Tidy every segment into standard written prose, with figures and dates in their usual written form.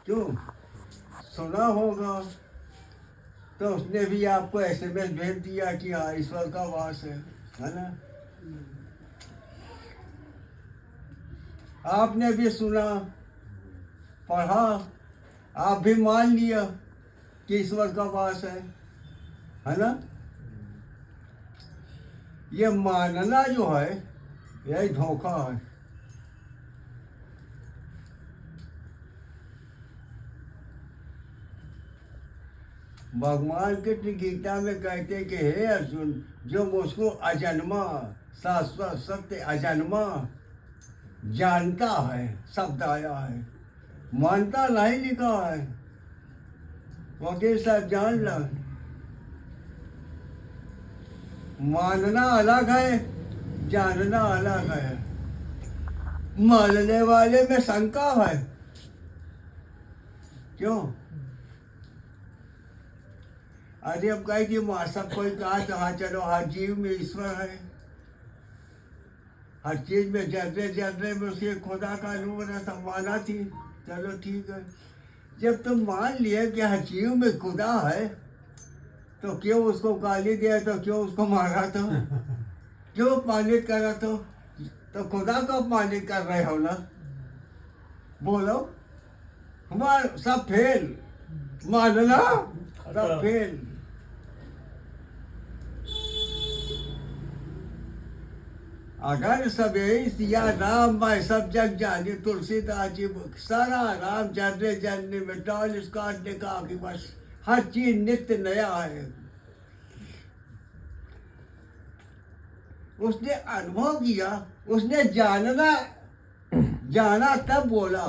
क्यों सुना होगा, तो उसने भी आपको एसएमएस भेज दिया कि हाँ ईश्वर का वास है ना। आपने भी सुना, पढ़ा, आप भी मान लिया कि ईश्वर का वास है ना। ये मानना जो है यही धोखा है। भगवान कृष्ण गीता में कहते कि हे अर्जुन, जो मुझको अजन्मा शाश्वत सत्य अजन्मा जानता है, शब्द आया है, मानता नहीं लिखा है। वकील साहब जान ला, मानना अलग है, जानना अलग है। मानने वाले में शंका है, क्यों? अरे अब कहे कि सब कोई कहा तो हाँ चलो हर जीव में ईश्वर है, हर चीज में जर्रे में उसके खुदा का अनुभव माना थी, चलो ठीक है। जब तुम मान लिए कि हर जीव में खुदा है, तो क्यों उसको गाली दिया, तो क्यों उसको मारा, तो क्यों अपमानित करा, तो खुदा को अपमानित कर रहे हो ना। बोलो, हमारा सब फेल, मानना सब फेल। अगर सब यही सिया राम भाई सब जग जाने, तुलसीदास जी सारा राम जर्रे जर्रे में टॉल स्कॉट ने कहा कि बस हर चीज नित्य नया है। उसने अनुभव किया, उसने जाना तब बोला।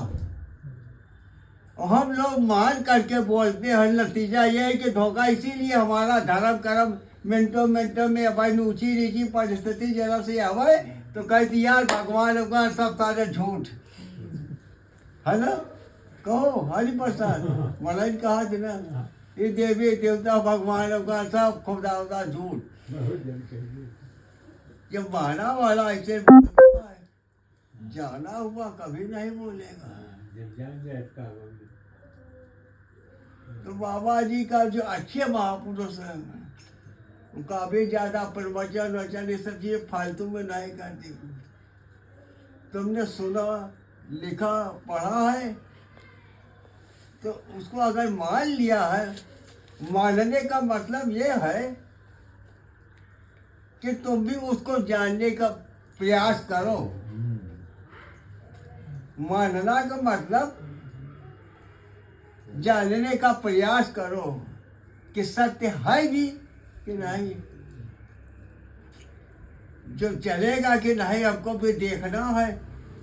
और हम लोग मान करके बोलते हैं, नतीजा ये है कि धोखा। इसीलिए हमारा धर्म कर्म मिनटों में अपन ऊंची नीची परिस्थिति जरा से आवे तो कहती यार भगवान भगवान सब सारे झूठ है ना। कहो हरि प्रसाद मलाई कहा थी ना, ये देवी देवता भगवान भगवान सब खुदा उदा झूठ। जब माना वाला ऐसे जाना हुआ कभी नहीं बोलेगा। तो बाबा जी का जो अच्छे महापुरुष है, उनका भी ज्यादा प्रवचन वचन ये सब चीजें फालतू में नहीं करती। तुमने सुना, लिखा, पढ़ा है, तो उसको अगर मान लिया है, मानने का मतलब ये है कि तुम भी उसको जानने का प्रयास करो। मानना का मतलब जानने का प्रयास करो कि सत्य है भी कि नहीं, जो चलेगा कि नहीं हमको भी देखना है।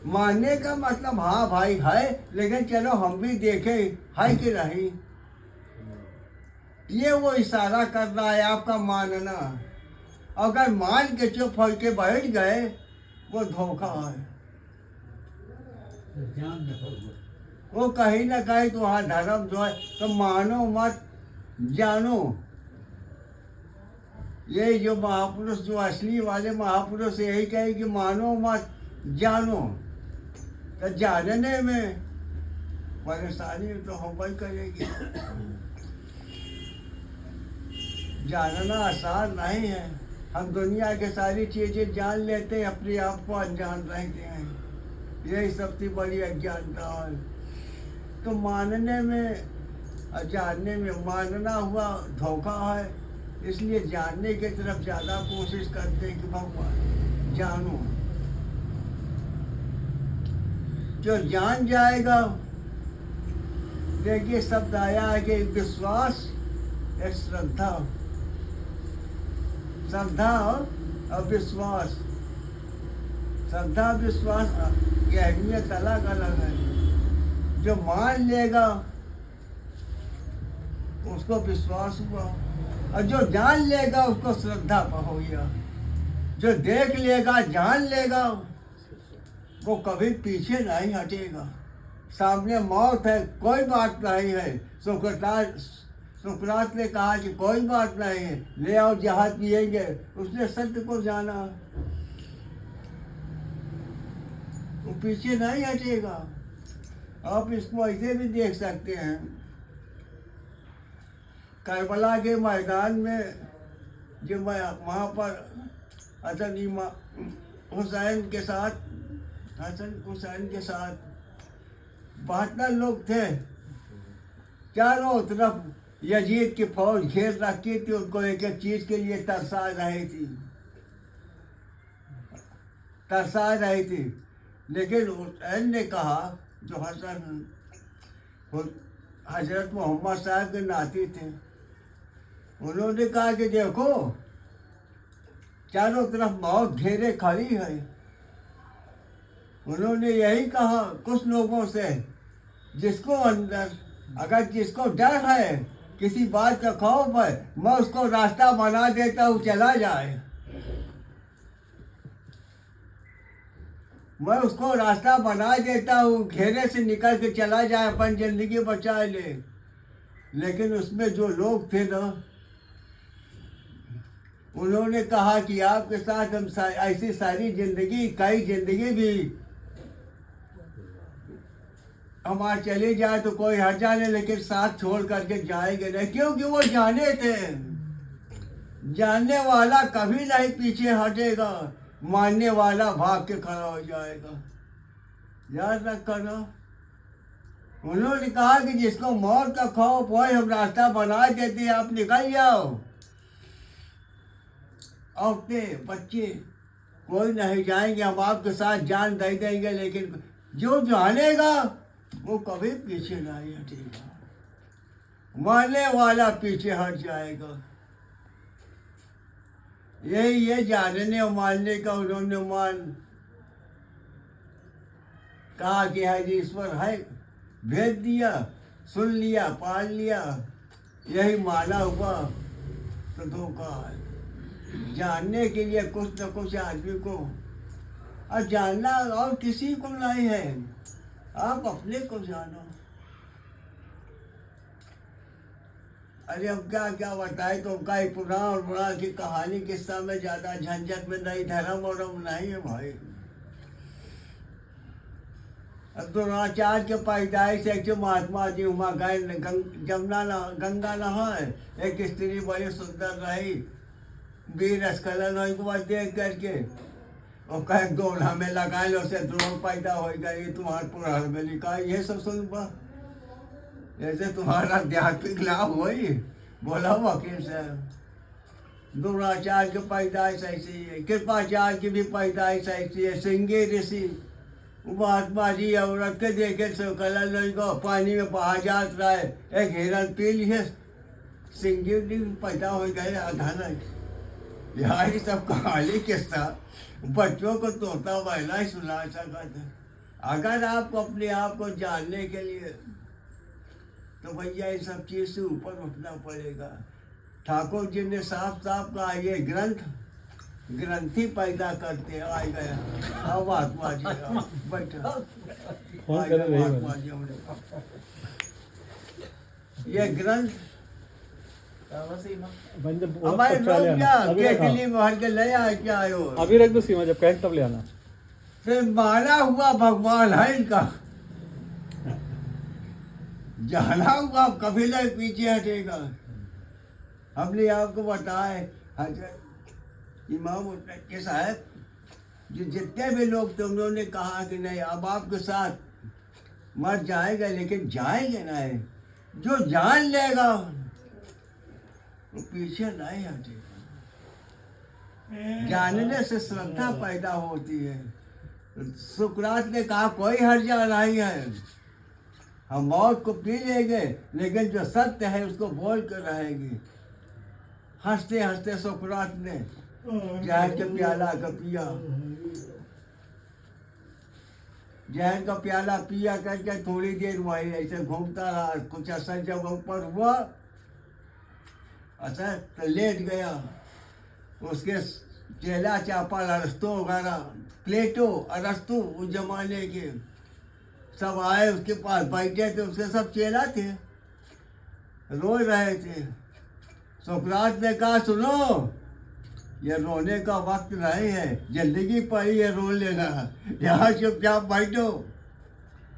मानने का मतलब हाँ भाई है, लेकिन चलो हम भी देखें है कि नहीं, ये वो इशारा कर रहा है आपका मानना। अगर मान के चुप हो के बैठ गए, वो धोखा है। वो कहीं ना कहीं तुम्हारा धर्म जो है, तो मानो मत जानो। ये जो महापुरुष, जो असली वाले महापुरुष यही कहे कि मानो मत जानो। तो जानने में परेशानी तो हो ही करेगी। जानना आसान नहीं है। हम दुनिया के सारी चीजें जान लेते हैं, अपने आप को अनजान रहते हैं। यही सबसे बड़ी अज्ञानता है। तो मानने में और जानने में, मानना हुआ धोखा है, इसलिए जानने की तरफ ज्यादा कोशिश करते हैं कि भगवान जानो। जो जान जाएगा, देखिए शब्द आया है कि विश्वास एक श्रद्धा, श्रद्धा और विश्वास। श्रद्धा विश्वास की अहमियत अलग अलग है। जो मान लेगा उसको विश्वास हुआ, और जो जान लेगा उसको श्रद्धा हो गया। जो देख लेगा, जान लेगा, वो कभी पीछे नहीं हटेगा। सामने मौत है, कोई बात नहीं है। सुकरात ने कहा कि कोई बात नहीं है, ले आओ जहाज पिएंगे। उसने सत्य को जाना, वो पीछे नहीं हटेगा। आप इसको ऐसे भी देख सकते हैं, करबला के मैदान में जो वहाँ पर हसन हुसैन के साथ 72 लोग थे। चारों तरफ यजीद की फौज घेर रखी थी, उनको एक एक चीज के लिए तरसा रही थी। लेकिन हुसैन ने कहा, जो हजरत मोहम्मद साहब के नाती थे, उन्होंने कहा कि देखो चारों तरफ मौत घेरे खड़ी है। उन्होंने यही कहा कुछ लोगों से, जिसको डर है, किसी बात का खौफ है, मैं उसको रास्ता बना देता हूँ, चला जाए। मैं उसको रास्ता बना देता हूँ, घेरे से निकल के चला जाए, अपन जिंदगी बचा ले। लेकिन उसमें जो लोग थे ना, उन्होंने कहा कि आपके साथ हम ऐसी सारी जिंदगी, कई जिंदगी भी हमारे चले जाए तो कोई हट जाने, लेकिन साथ छोड़ करके जाएंगे नहीं, क्योंकि वो जाने थे, जानने वाला कभी नहीं पीछे हटेगा, मानने वाला भाग के खड़ा हो जाएगा। याद रखना। उन्होंने कहा कि जिसको मौत का खौफ हो, हम रास्ता बना देते, आप निकल जाओ। औरतें बच्चे कोई नहीं जाएंगे, हम आपके साथ जान दे देंगे, लेकिन जो जानेगा वो कभी पीछे नहीं हटेगा, मानने वाला पीछे हट जाएगा। यही ये जानने और मानने का उन्होंने कहा कि है जी ईश्वर है, भेज दिया, सुन लिया, पाल लिया, यही माना हुआ तो धोखा है। जानने के लिए कुछ न कुछ आदमी को, और जानना और किसी को नहीं है, आप अपने को जानो। अरे अब क्या क्या बताए, तो उनका एक पुराण की कहानी किस्सा में ज्यादा झंझट में नहीं, धर्म और नहीं है भाई। अब द्रोणाचार्य के पैदाइश एक जो महात्मा जी वहाँ गए, गंगा नहाए, एक स्त्री बड़ी सुंदर रही, वीर स्खलन हो को देख करके और कहे दोड़ा में लगा लो, उसे द्रोण पैदा हो गई, तुम्हारे पुराण में लिखा, ये सब सुन पा, ऐसे तुम्हारा आध्यात्मिक लाभ हो ही। बोला वकील साहब, द्रोणाचार्य की पैदाइश ऐसी है, कृपाचार्य की भी पैदाइश ऐसी है। सिंगे ऋषि महात्मा जी औरत के देखे कलर को पानी में बहा जात रहा है, एक हिरन पी लिए, सिंगे पैदा हो गए, आधा नहीं। यही सब कहानी किस्सा बच्चों को तोता बहना ही सुना सकता है। अगर आपको अपने आप को जानने के लिए, तो भैया इस सब चीज से ऊपर उठना पड़ेगा। ठाकुर जी ने साफ साफ कहा, ये ग्रंथि पैदा करते आ गया। अब महात्मा जी बैठा, महात्मा जी ये ग्रंथ हमारे लोग क्या केतली में भर के ले आए, क्या आयो अभी रख दो सीमा, जब कहे तब ले आना। फिर मारा हुआ भगवान है इनका, जाना हुआ कभी नहीं पीछे हटेगा। हमने आपको बताए हजरत इमाम के साहब, जो जितने भी लोग थे, उन्होंने कहा कि नहीं अब आपके साथ मर जाएगा, लेकिन जाएंगे नहीं, जो जान लेगा वो पीछे नहीं हटेगा। जानने से श्रद्धा पैदा होती है। सुकरात ने कहा कोई हर्जा नहीं है, हम मौत को पी लेंगे, लेकिन जो सत्य है उसको बोल कर रहेंगे। हंसते हंसते सुकरात ने जहर का प्याला का पिया, जहर का प्याला पिया करके थोड़ी देर वही ऐसे घूमता रहा। कुछ असर जब ऊपर हुआ, अच्छा तो लेट गया। उसके चेला चापल अरस्तु वगैरह, प्लेटो अरस्तु उस जमाने के सब आए उसके पास, बैठे थे, उसके सब चेला थे, रो रहे थे। सुकरात ने कहा सुनो, ये रोने का वक्त नहीं है, जिंदगी पड़ी है रो लेना, यहाँ चुपचाप बैठो।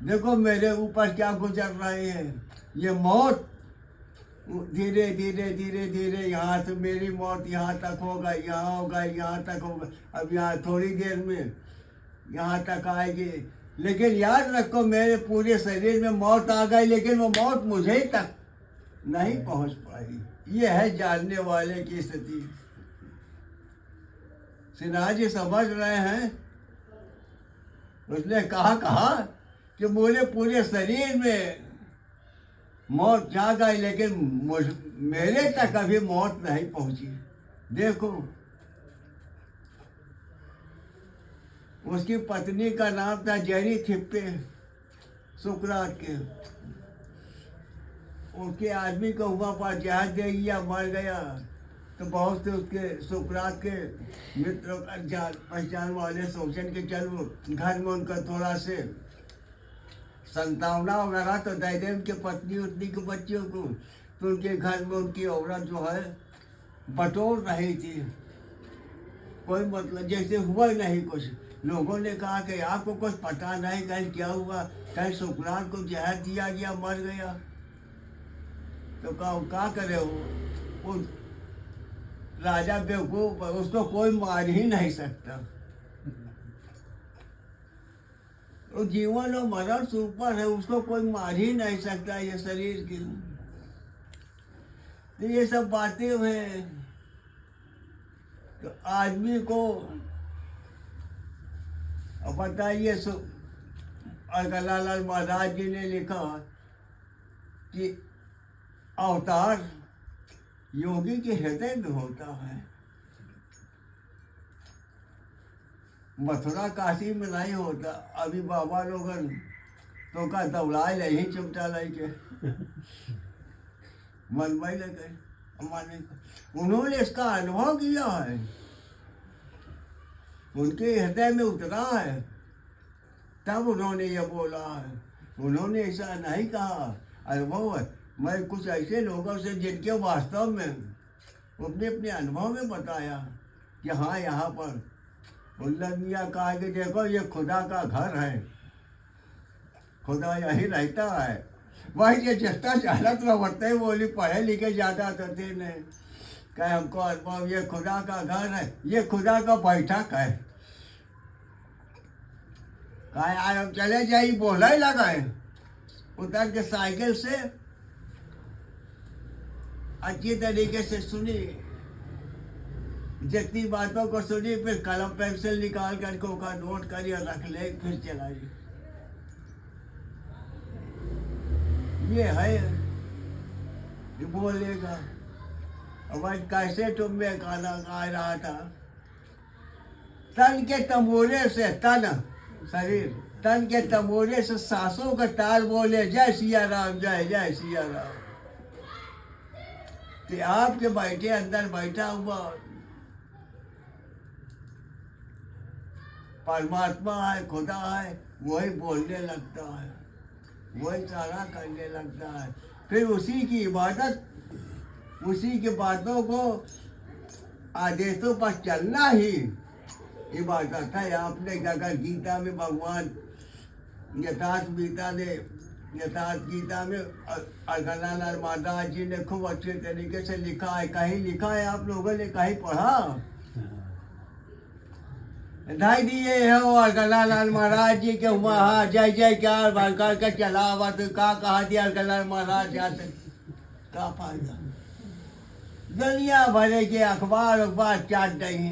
देखो मेरे ऊपर क्या गुजर रहे हैं। ये मौत धीरे धीरे धीरे धीरे यहाँ से मेरी मौत यहाँ तक होगा, यहाँ होगा, यहाँ तक होगा। अब यहाँ थोड़ी देर में यहाँ तक आएगी। लेकिन याद रखो मेरे पूरे शरीर में मौत आ गई, लेकिन वो मौत मुझे तक नहीं पहुँच पाई। ये है जानने वाले की स्थिति। सिन्हा जी समझ रहे हैं। उसने कहा कि मेरे पूरे शरीर में मौत जा गई, लेकिन मेरे तक अभी मौत नहीं पहुंची। देखो उसकी पत्नी का नाम था जेरी थिप्पे, सुकरात के। उसके आदमी को हुआ पर जहाज दे गया, मर गया। तो बहुत से उसके सुकरात के मित्र पहचान वाले सोचन के चलो घर में उनका थोड़ा से संतावना वगैरह तो दे दे उनके पत्नी उतनी के बच्चों को। तो उनके घर में उनकी औरत जो है बटोर रही थी। कोई मतलब जैसे हुआ ही नहीं कुछ। लोगों ने कहा कि आपको कुछ पता नहीं कहीं क्या हुआ, कहीं सुकरात को जहर दिया गया, मर गया। तो कहा क्या करे वो राजा बेवकूफ, उसको कोई मार ही नहीं सकता। वो जीवन और मरण से ऊपर है, उसको कोई मार ही नहीं सकता ये शरीर की। तो ये सब बातें हैं। तो आदमी को अब बताइए, अलगलाल महाराज जी ने लिखा कि अवतार योगी के हृदय में होता है, मथुरा काशी में नहीं होता। अभी बाबा लोगन तो का दौड़ाए नहीं चिमटा लाई के मन में लगे माने। उन्होंने इसका अनुभव किया है, उनके हृदय में उतरा है, तब उन्होंने ये बोला है। उन्होंने ऐसा नहीं कहा, अनुभव है। मैं कुछ ऐसे लोगों से जिनके वास्तव में अपने अपने अनुभव में बताया कि हाँ यहाँ पर उल्ला मियाँ कहा कि देखो ये खुदा का घर है, खुदा यही रहता है। वही ये चेष्टा चालक रवटते बोली पढ़े लिखे ज़्यादा तो थे नहीं। कहे हमको अनुभव, ये खुदा का घर है, ये खुदा का बैठक है। कहा यार हम चले जाइए, बोला ही लगा है। उतर के साइकिल से अच्छी तरीके से सुनी, जितनी बातों को सुनी, फिर कलम पेंसिल निकाल करके उसका नोट करी और रख ले, फिर चलाई। ये है, ये बोलेगा। अब कैसे तुम में गाना गा रहा था, तन के तंबूरे से तन शरीर, तन के तंबूरे से सांसों का ताल बोले जय सिया राम, जय जय सिया राम। कि आपके बैठे अंदर बैठा हुआ परमात्मा है, खुदा है, वही बोलने लगता है, वही सारा करने लगता है। फिर उसी की इबादत, उसी की बातों को आदेशों पर चलना ही इबादत है। आपने अगर गीता में भगवान यथार्थ गीता में अलगलाल महाराज जी ने खूब अच्छे तरीके से लिखा है। कहीं लिखा है, आप लोगों ने कहीं पढ़ा? ढाई दिए है वो अलगलाल महाराज जी के वहाँ जय जय क्या भर के चला हुआ। तो कहा दिया अलगलाल महाराज जाते का फायदा। दुनिया भरे के अखबार चाट रही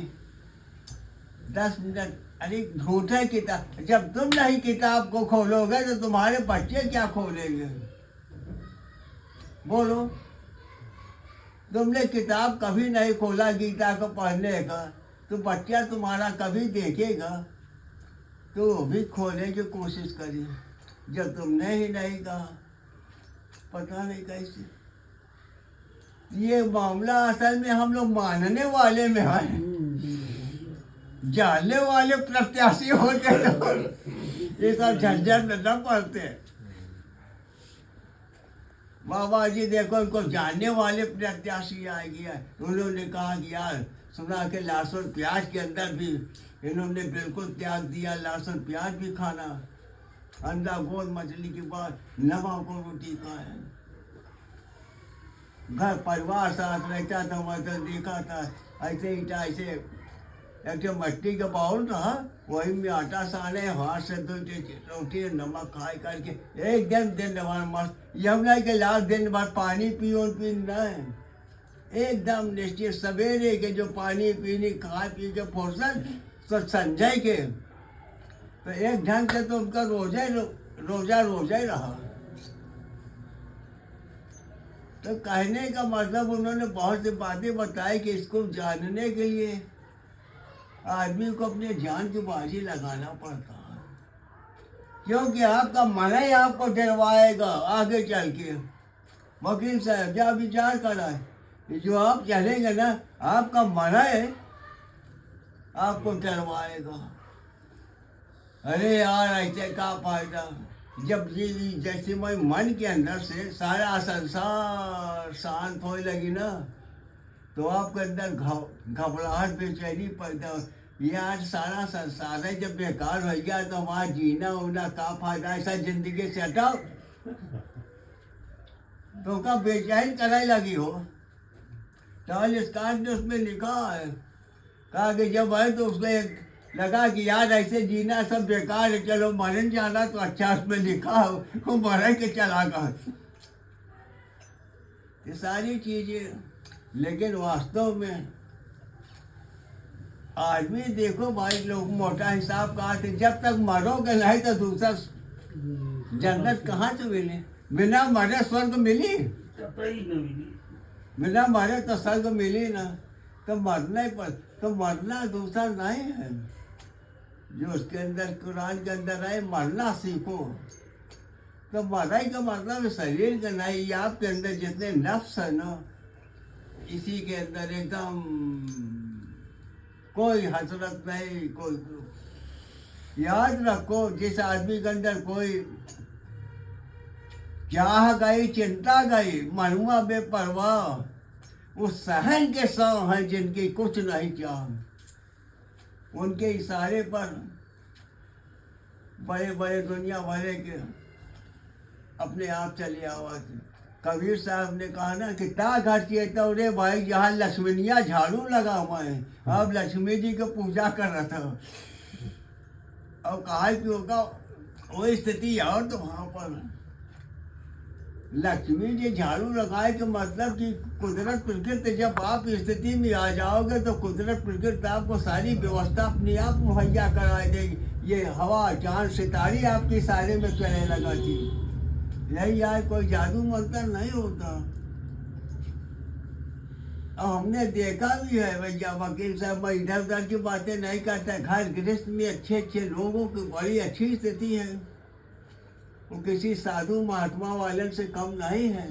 10 मिनट। अरे झूठे किताब, जब तुम नहीं किताब को खोलोगे तो तुम्हारे बच्चे क्या खोलेंगे? बोलो, तुमने किताब कभी नहीं खोला गीता को पढ़ने का, तो बच्चा तुम्हारा कभी देखेगा तो भी खोलने की कोशिश करी। जब तुमने ही नहीं कहा, पता नहीं कैसे। ये मामला असल में हम लोग मानने वाले में है, जानने वाले प्रत्याशी होते तो ये सब झंझट में न पड़ते। बाबा जी देखो, इनको जानने वाले प्रत्याशी आ गया। उन्होंने कहा कि यार सुना के लहसुन प्याज के अंदर भी इन्होंने बिल्कुल त्याग दिया, लहसुन प्याज भी खाना। अंडा गोद मछली के बाद नवा को रोटी खाए। घर परिवार साथ रहता था, मतलब देखा था ऐसे ईटा ऐसे एक जो मट्टी का बाउल था, वही में आटा साने हाथ से दो रोटी नमक खाए करके एकदम दिन भर मस्त। यमुना के लाल दिन भर पानी पियो नहीं, एकदम निश्चित। सवेरे के जो पानी पीनी खा पी के फुर्सत तो संजय के तो एक ढंग से तो उनका रोजा ही रहा। तो कहने का मतलब उन्होंने बहुत सी बातें बताई कि इसको जानने के लिए आदमी को अपने जान की बाजी लगाना पड़ता है, क्योंकि आपका मन ही आपको डरवाएगा आगे चल के। वकील साहब क्या विचार करा है, जो आप चलेंगे ना, आपका मन है आपको डरवाएगा। अरे यार ऐसे का फायदा, जब ये जैसे मैं मन के अंदर से सारा संसार शांत होने लगी ना, तो आपके अंदर घबराहट बेचैनी पैदा हो। यार सारा संसार है जब बेकार हो गया तो वहाँ जीना होना का फायदा, ऐसा जिंदगी से हटाओ। तो का बेचैन कराई लगी हो। चार्ल्स स्कॉट ने उसमें लिखा है, कहा कि जब है तो उसने लगा कि यार ऐसे जीना सब बेकार है, चलो मरन जाना तो अच्छा। उसमें लिखा हो वो मर के चला गया। ये सारी चीजें, लेकिन वास्तव में आदमी देखो भाई, लोग मोटा हिसाब कहा थे, जब तक मरोगे नहीं तो दूसरा जन्नत कहाँ से मिले। बिना मरे स्वर्ग मिली, बिना मरे तो स्वर्ग मिली ना। तो मरना ही पर, तो मरना दूसरा नहीं है। जो उसके अंदर कुरान के अंदर है, मरना सीखो। तो मराई का मतलब शरीर का नहीं, आपके अंदर जितने नफ्स है ना, इसी के अंदर एकदम कोई हसरत नहीं। कोई याद रखो, जिस आदमी के अंदर कोई चाह गई, चिंता गई, मनुआ बेपरवाह, वो सहन के सौ हैं जिनकी कुछ नहीं चाह। उनके इशारे पर बड़े बड़े दुनिया भरे के अपने आप चले आवाज। कबीर साहब ने कहा ना कि ता घर चाहिए तो रे भाई, जहाँ लक्ष्मणिया झाड़ू लगा हुआ है, अब लक्ष्मी जी को पूजा कर रहा था। और कहा कि होगा वो स्थिति और तो वहाँ पर लक्ष्मी जी झाड़ू लगाए के मतलब कि कुदरत प्रकृति, जब आप स्थिति में आ जाओगे तो कुदरत प्रकृति आपको सारी व्यवस्था अपने आप मुहैया कराई देगी। ये हवा चांद सितारे आपके सारे में चलने लगा थी। यही यार कोई जादू मंत्र नहीं होता। और हमने देखा भी है भैया, वकील साहब, मैं इधर उधर की बातें नहीं करता। घर गृहस्थ में अच्छे अच्छे लोगों की बड़ी अच्छी स्थिति है, वो किसी साधु महात्मा वाले से कम नहीं है।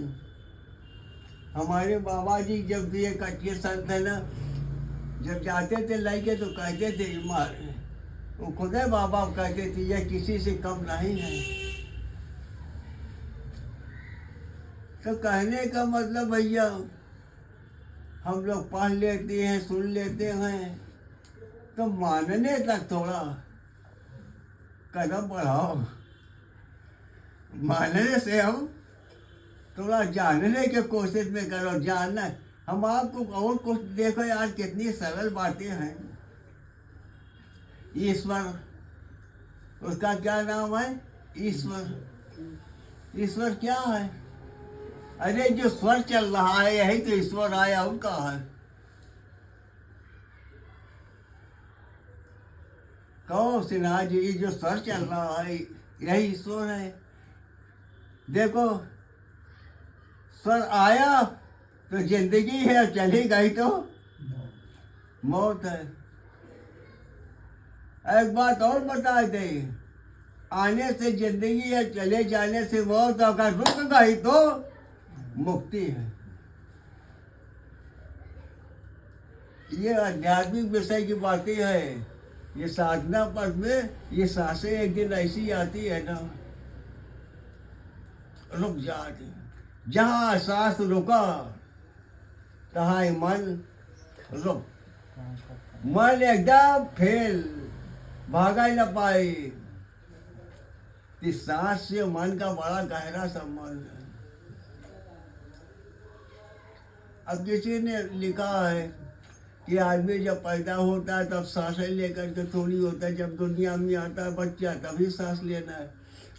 हमारे बाबा जी जब ये कच्चे संत है ना, जब जाते थे लड़के तो कहते थे, वो खुद बाबा कहते थे ये किसी से कम नहीं है। तो कहने का मतलब भैया, हम लोग पढ़ लेते हैं, सुन लेते हैं, तो मानने तक थोड़ा कदम बढ़ाओ। मानने से हम थोड़ा जानने की कोशिश में करो। जानना, हम आपको और कुछ देखो यार, कितनी सरल बातें हैं। ईश्वर, उसका क्या नाम है? ईश्वर। ईश्वर क्या है? अरे जो स्वर चल रहा है यही तो ईश्वर आया, उनका है। कहो सिन्हा जी, जो स्वर चल रहा है यही ईश्वर है। देखो स्वर आया तो जिंदगी है, चली गई तो मौत है। एक बात और बता दे, आने से जिंदगी है, चले जाने से मौत। अगर रुक गई तो मुक्ति है। ये आध्यात्मिक विषय की बातें है। ये साधना पद में ये सांसें एक दिन ऐसी आती है ना, रुक जाती। जहाँ सांस रुका तहाँ मन रुक। मन एकदम फेल, भागा ही न पाए। कि सांस से मन का बड़ा गहरा संबंध है। अब किसी ने लिखा है कि आदमी जब पैदा होता है तब सांसें लेकर के थोड़ी होता है, जब दुनिया में आता है बच्चा तभी सांस लेना है।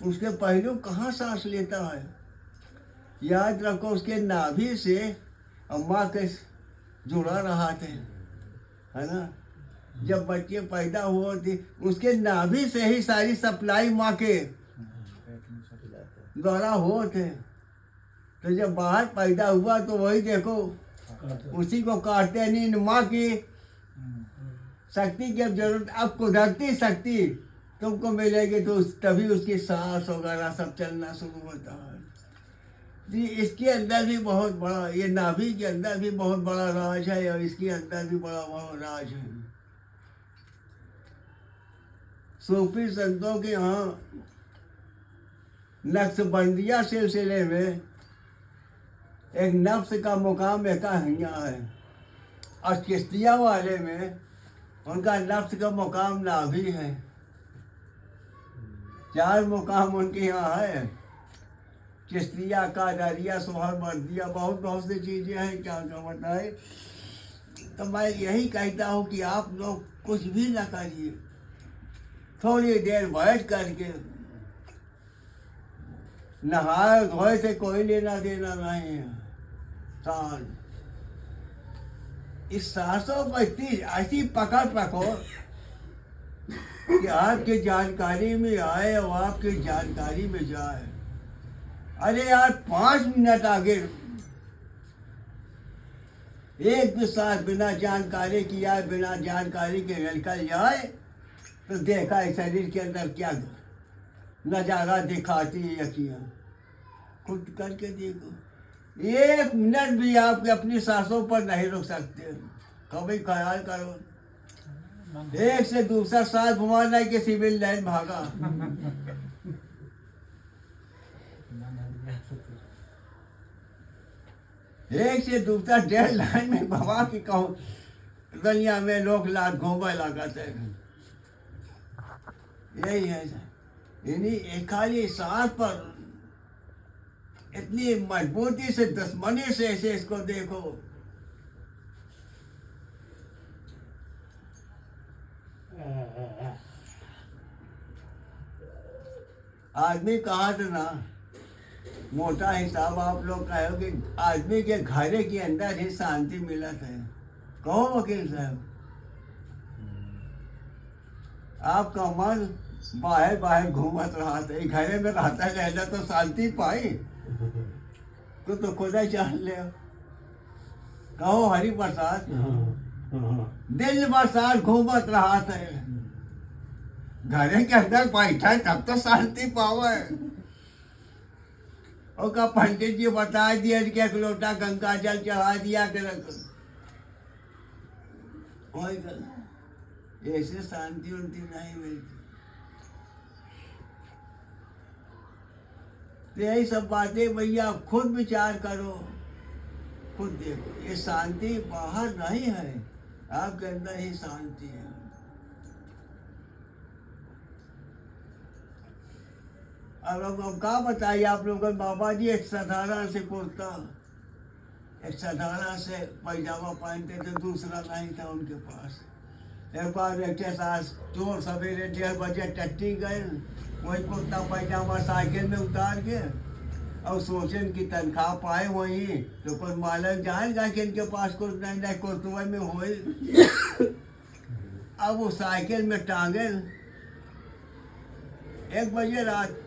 उसके पहलू कहाँ सांस लेता है? याद रखो, उसके नाभि से अम्मा के जुड़ा रहा थे, है ना। जब बच्चे पैदा हुए थे उसके नाभि से ही सारी सप्लाई माँ के द्वारा हो थे। तो जब बाहर पैदा हुआ तो वही देखो उसी को काटते नहीं। माँ की शक्ति की अब जरूरत, अब कुदरती शक्ति तुमको मिलेगी तो तभी उसकी सांस वगैरह सब चलना शुरू होता है। जी, इसके अंदर भी बहुत बड़ा, ये नाभि के अंदर भी बहुत बड़ा राज है और इसके अंदर भी बड़ा राज है। सूफी संतों के यहाँ नक्शबंदिया सिलसिले में एक नफ्स का मुकाम एकाहिया है, और चिश्तिया वाले में उनका नफ्स का मुकाम नाभि है। 4 मुकाम उनके यहाँ है। चिश्तिया, कादरिया, सोहरवर्दिया, बहुत सी चीज़ें हैं, क्या क्या बताए। तो मैं यही कहता हूँ कि आप लोग कुछ भी ना करिए, थोड़ी देर बैठ करके, नहाए धोए से कोई लेना देना नहीं है। इस सांसों पर इतनी ऐसी पकड़ रखो कि आपकी जानकारी में आए और आपकी जानकारी में जाए। अरे यार 5 मिनट आगे एक भी सांस बिना जानकारी किया, बिना जानकारी के निकल जाए तो देखा है शरीर के अंदर क्या नजारा दिखाती है अखियाँ। खुद करके देखो, 1 मिनट भी आप अपनी सांसों पर नहीं रुक सकते। कभी ख्याल करो, एक से दूसरा सांस घुमाना है कि सिविल लाइन भागा। एक से दूसरा 1.5 लाइन में भवा की कहो, दुनिया में लोग लाख घूमे लागत है। यही है, यानी खाली सांस पर इतनी मजबूती से, दुश्मनी से ऐसे इसको देखो। आदमी कहा था ना, मोटा हिसाब आप लोग कहोगे आदमी के घरे के अंदर ही शांति मिलत है। कहो वकील साहब, आपका मन बाहर बाहर घूमत रहा था, घरे में रहता रहना तो शांति पाई तो खुदा जान ले। कहो हरि प्रसाद, दिल बरसात घूमत रहा था, घरे के अंदर बैठा है तब तो शांति पावे। और का पंडित जी बता दिया कि 1 लोटा गंगा जल चढ़ा दिया कर, ऐसे शांति उनती नहीं मिलती। तो यही सब बातें भैया खुद विचार करो, खुद देखो। ये शांति बाहर नहीं है, आपके अंदर ही शांति है। अब क्या बताइए आप लोगों, बाबा जी एक साधारण से कुर्ता, एक साधारण से पैजामा पहनते थे, दूसरा नहीं था उनके पास। एक बार बेटे सास चोर सवेरे 1:30 बजे टट्टी गए, वही कुर्ता पैजामा साइकिल में उतार के, और सोचे कि तनख्वाह पाए वही तो कोई मालक जाएगा कि इनके पास कुछ नहीं कुर्तुआ में हो। अब वो साइकिल में टांगे, 1 बजे रात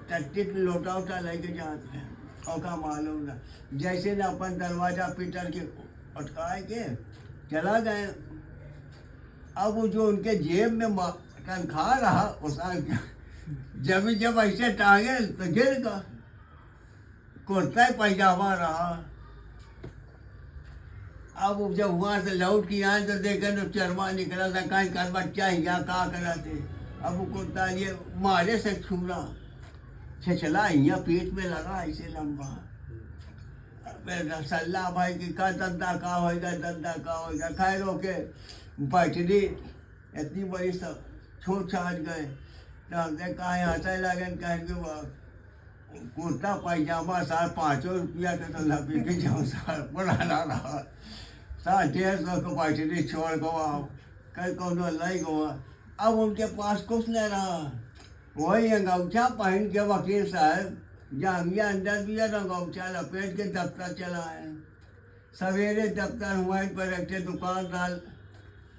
टट्टी लोटा उठा लेके जाते हैं, और का मालूम ना, जैसे न अपन दरवाजा पीटर के अटकाए के चला गए। अब वो जो उनके जेब में तनख्वाह रहा उसका जब ऐसे टांगे तो गिर गया, कुर्ता पैजामा रहा। अब जब वहाँ से लौट के आए तो देखे तो चरमा निकला था, कहीं कर बच्चा यहाँ क्या करा थे। अब वो कुर्ता ये मारे से छूरा छला यहाँ पीठ में लगा ऐसे लंबा। सल्ला भाई की का धंधा का होगा, धंधा का होगा। खैर होके बैठनी इतनी बड़ी सब छोड़ छाट गए। तो हमने कहा हंसे लगे कह के कुर्ता पैजामा 550 के तो लपी के जाऊँ सार पुराना रहा 150 को बैठे छोड़ गो कहीं कौन लाई गो। अब उनके पास कुछ नहीं रहा, वही अंगौछा पहन के वकील साहब जामिया अंदर दिया अंगौछा लपेट के दफ्तर चला है। सवेरे दफ्तर हुआ पर रखते दुकान डाल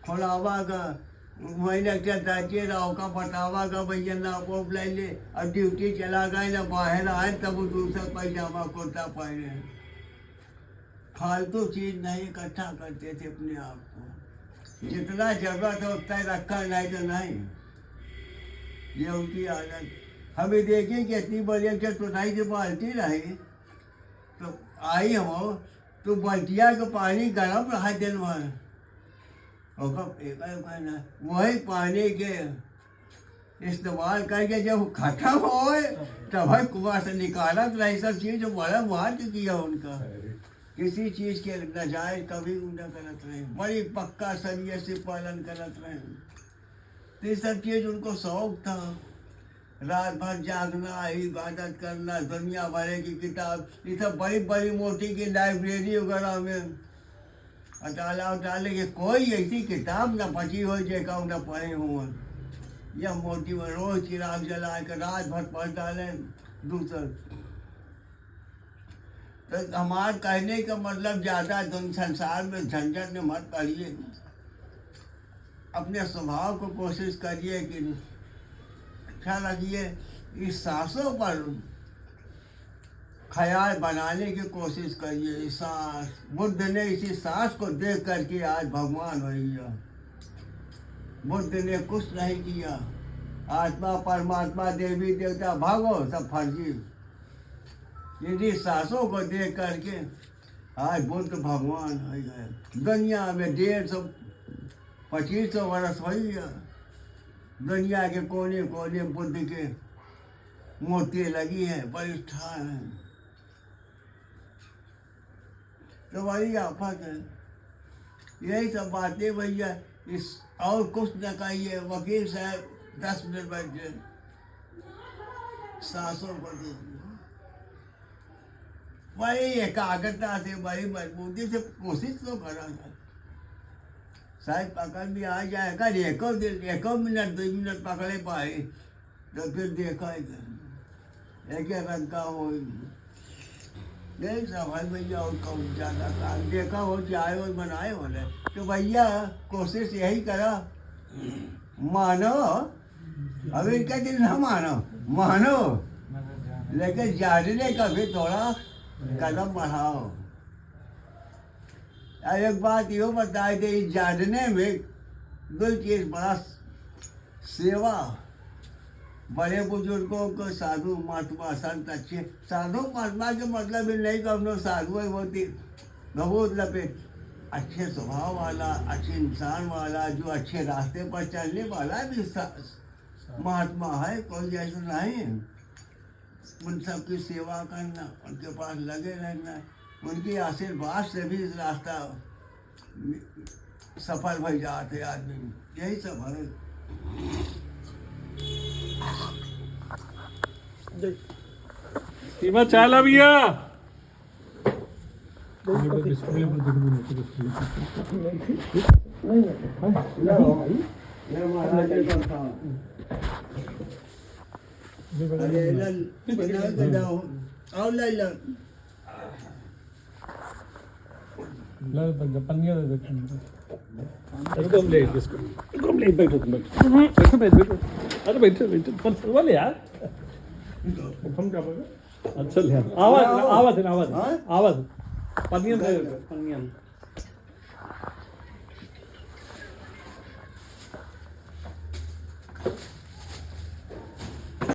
खोलावा का वहीं रखते दर्जे रहो का पटावा का भैया ना वो ले ले और ड्यूटी चला गए ना बाहर आए तब वो दूसरा पैजामा कुर्ता पहने। फालतू चीज़ नहीं इकट्ठा करते थे अपने आप को, जितना जरूरत है उतना ही रखा, नहीं तो नहीं। ये उनकी आदत। हमें देखिए कि इतनी बड़ी जब चुनाई की बाल्टी रही तो आई हम तो बल्टिया का पानी गर्म रहा दिन भर और वही पानी के इस्तेमाल करके जब खत्म हो तब कुआं से निकालत रही सब चीज़। जो बड़ा मार किया उनका, किसी चीज़ के नजायज कभी न करत रहे, बड़ी पक्का शरीयत से पालन करत रहे। तो ये सब चीज़ उनको शौक था। रात भर जागना, इबादत करना, दुनिया भर की किताब, ये सब बड़ी बड़ी मोटी की लाइब्रेरी वगैरह में अटाला उटाले कि कोई ऐसी किताब न बची हो जेका न पढ़े हुए। यह मोटी में रोज चिराग जला के रात भर पढ़ डाले दूसर। तो हमारे कहने का मतलब ज़्यादा संसार में झंझट में मत पड़िए, अपने स्वभाव को कोशिश करिए कि अच्छा लगिए। इस सांसों पर ख्याल बनाने की कोशिश करिए। इस सांस, बुद्ध ने इसी सांस को देख करके आज भगवान हो गया। बुद्ध ने कुछ नहीं किया, आत्मा परमात्मा देवी देवता भागो सब फर्जी। यदि सांसों को देख करके आज बुद्ध भगवान हो गए। दुनिया में 150-2500 वर्ष हो गया, दुनिया के कोने कोने बुद्ध के मूर्ति लगी है, बड़ी ठान है। तो वही आफत है। यही सब बातें भैया, इस और कुछ न कहिए। वकील साहब 10 मिनट बैठे, सांसों को देखिए, बड़ी एकाग्रता से, बड़ी मजबूती से कोशिश तो करा था। शायद पकड़ भी आ जाए, अगर एक मिनट 2 मिनट पकड़े पाए तो फिर देखा एक रंग का हो। यही सब है भैया, और कौन ज़्यादा काम देखा हो चाहे हो बनाए हो ले। तो भैया कोशिश यही करा, मानो अभी इनका दिन ना मानो, लेकिन जानने का भी थोड़ा कदम बढ़ाओ। और एक बात यो बताए थे, इस जानने में 2 चीज़ बड़ा सेवा। बड़े बुजुर्गों को साधु महात्मा संत अच्छे, साधु महात्मा के मतलब ये नहीं कहो साधु है बहुत लपेट, अच्छे स्वभाव वाला, अच्छे इंसान वाला, जो अच्छे रास्ते पर चलने वाला भी महात्मा है, कोई ऐसा नहीं। उन सब की सेवा करना, उनके पास लगे रहना, उनके आशीर्वाद से भी इस रास्ता सफल हो जाते आदमी। यही सब है। सीमा चाय ला भैया। पन्निया दे दे कमलेट इसको, कमलेट बैठो बैठो बैठो, अरे बैठो बैठो पर सवाल यार हम क्या बोले। अच्छा ले आवाज आवाज आवाज आवाज पन्निया दे पन्निया